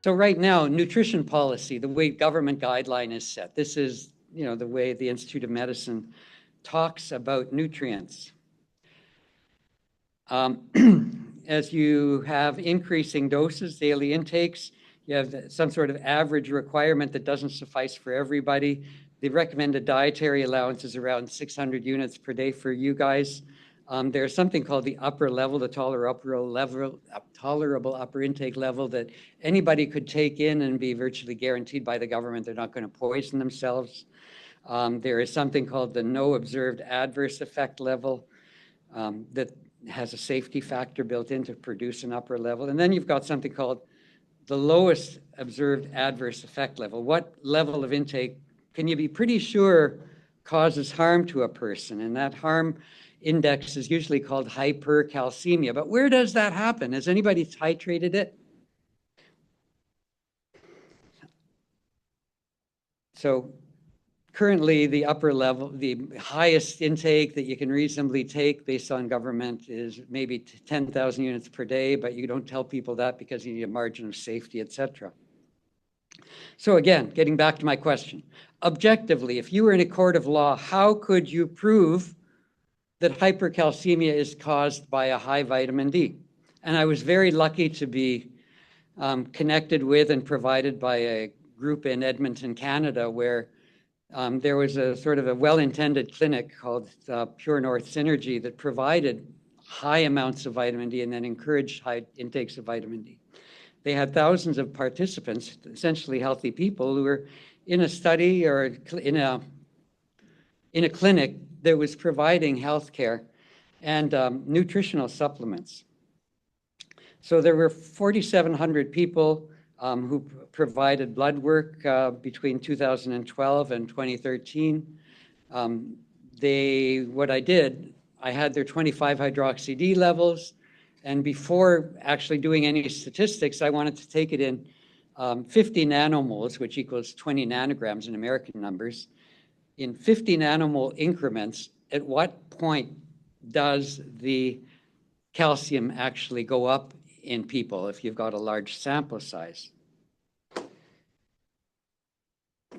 So right now, nutrition policy, the way government guideline is set, this is, the way the Institute of Medicine talks about nutrients. As you have increasing doses, daily intakes, you have some sort of average requirement that doesn't suffice for everybody. The recommended dietary allowance is around 600 units per day for you guys. There's something called the upper level, the tolerable upper intake level that anybody could take in and be virtually guaranteed by the government they're not going to poison themselves. There is something called the no observed adverse effect level that has a safety factor built in to produce an upper level. And then you've got something called the lowest observed adverse effect level. What level of intake can you be pretty sure causes harm to a person? And that harm index is usually called hypercalcemia. But where does that happen? Has anybody titrated it? So currently, the upper level, the highest intake that you can reasonably take based on government is maybe 10,000 units per day, but you don't tell people that because you need a margin of safety, etc. So again, getting back to my question, objectively, if you were in a court of law, how could you prove that hypercalcemia is caused by a high vitamin D? And I was very lucky to be connected with and provided by a group in Edmonton, Canada, where there was a sort of a well-intended clinic called Pure North Synergy that provided high amounts of vitamin D and then encouraged high intakes of vitamin D. They had thousands of participants, essentially healthy people, who were in a study or in a clinic that was providing health care and nutritional supplements. So there were 4,700 people who provided blood work between 2012 and 2013. What I did, I had their 25-hydroxy-D levels, and before actually doing any statistics, I wanted to take it in 50 nanomoles, which equals 20 nanograms in American numbers. In 50 nanomole increments, at what point does the calcium actually go up in people if you've got a large sample size?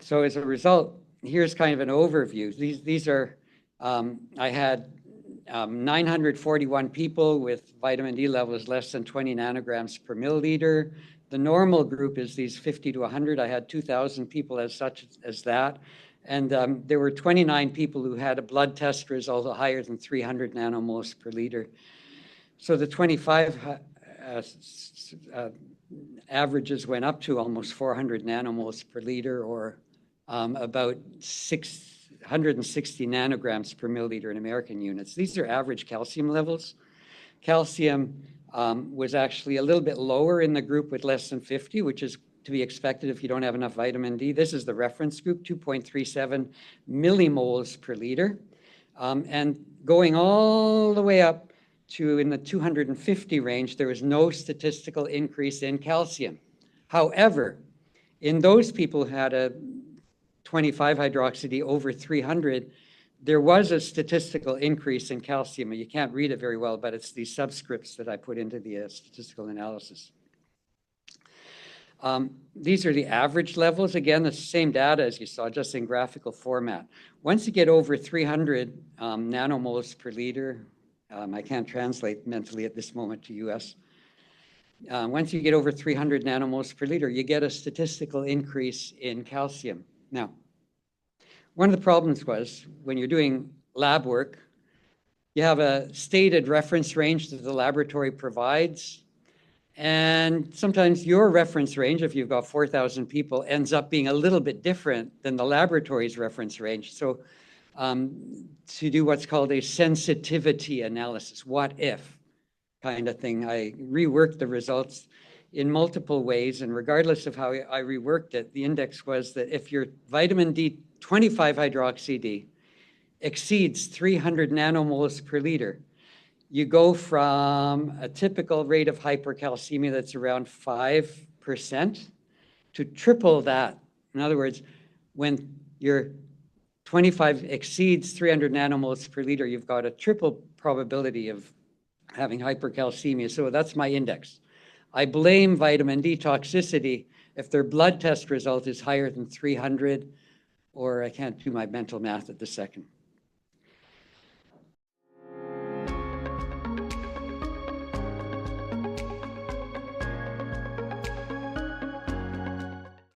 So as a result, here's kind of an overview. These are, I had 941 people with vitamin D levels less than 20 nanograms per milliliter. The normal group is these 50 to 100. I had 2,000 people as such as that. And there were 29 people who had a blood test result higher than 300 nanomoles per liter. So the 25 averages went up to almost 400 nanomoles per liter, or about 660 nanograms per milliliter in American units. These are average calcium levels. Calcium was actually a little bit lower in the group with less than 50, which is to be expected if you don't have enough vitamin D. This is the reference group, 2.37 millimoles per liter. And going all the way up to in the 250 range, there was no statistical increase in calcium. However, in those people who had a 25-hydroxy-D over 300, there was a statistical increase in calcium. You can't read it very well, but it's these subscripts that I put into the statistical analysis. These are the average levels. Again, it's the same data as you saw, just in graphical format. Once you get over 300 nanomoles per liter, I can't translate mentally at this moment to US. Once you get over 300 nanomoles per liter, you get a statistical increase in calcium. Now, one of the problems was when you're doing lab work, you have a stated reference range that the laboratory provides. And sometimes your reference range, if you've got 4,000 people, ends up being a little bit different than the laboratory's reference range. So to do what's called a sensitivity analysis, what if kind of thing, I reworked the results in multiple ways. And regardless of how I reworked it, the index was that if your vitamin D 25-hydroxy-D exceeds 300 nanomoles per liter, you go from a typical rate of hypercalcemia that's around 5% to triple that. In other words, when your 25 exceeds 300 nanomoles per liter, you've got a triple probability of having hypercalcemia. So that's my index. I blame vitamin D toxicity if their blood test result is higher than 300, or I can't do my mental math at the second.